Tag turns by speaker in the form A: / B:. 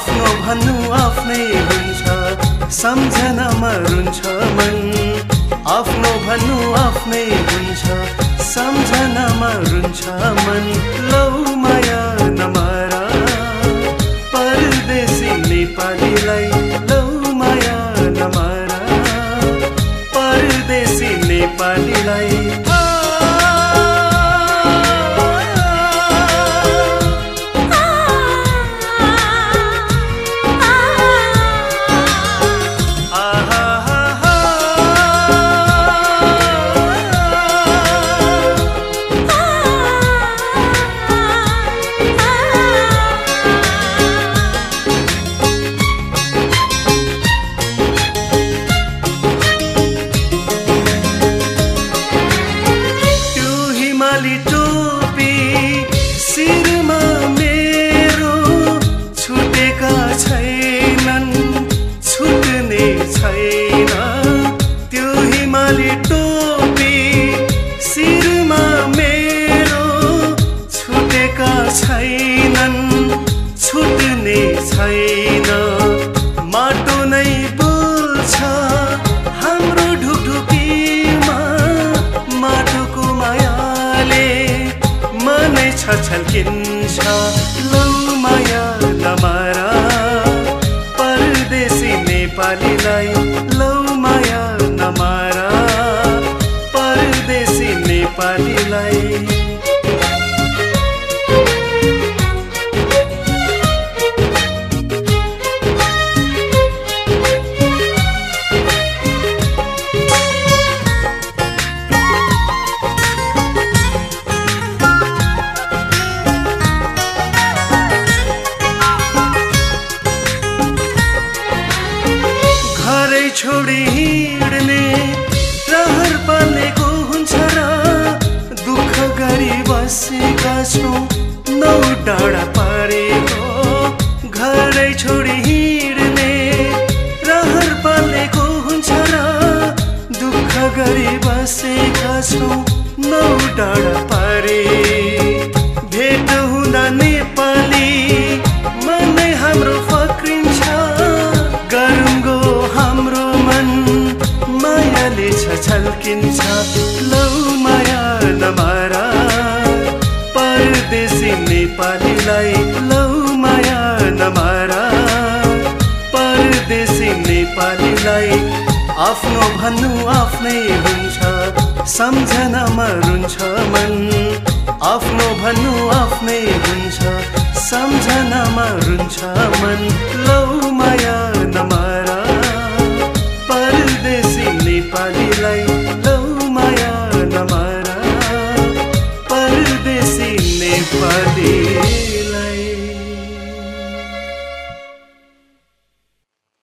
A: आफ्नो भन्नु आफ्नै हुन्छ, सम्झनामा रुन्छ मन। आफ्नो भन्नु आफ्नै हुन्छ, सम्झनामा रुन्छ मन। लौ माया नमारा परदेशी नेपालीलाई, लौ माया नमारा परदेशी नेपालीलाई। टोपी शिरमा मेरो छुटेका छैनन्, छुट्ने छैन। त्यो हिमाली टोपी शिरमा मेरो छुटेका छैनन्, छुट्ने छैन। माटो नै बोल्छ हाम्रो ढुकढुकीमा, माटोको मायाले मनै छछल्किन्छ। लौ माया नमारा परदेशी नेपालीलाई, लौ माया नमारा परदेशी नेपालीलाई। छोडी हिँड्ने रहर पालेको हुन्छ र, दुःख गरी बसेका छौँ नौ डाँडा पारेको। घरै छोडी हिँड्ने रहर पालेको हुन्छ र, दुःख गरी बसेका छौँ नौ डाँडा पारे। भेट हुँदा नेपाली मनै हाम्रो फक्रिन्छ, गरुङ्गो हाम्रो मन मायाले छछल्किन्छ। लौ माया नमारा परदेशी नेपालीलाई, लौ माया नमारा परदेशी नेपालीलाई। आफ्नो भन्नु आफ्नै हुन्छ, सम्झनामा रुन्छ मन। आफ्नो भन्नु आफ्नै हुन्छ, सम्झनामा रुन्छ मन। लौ माया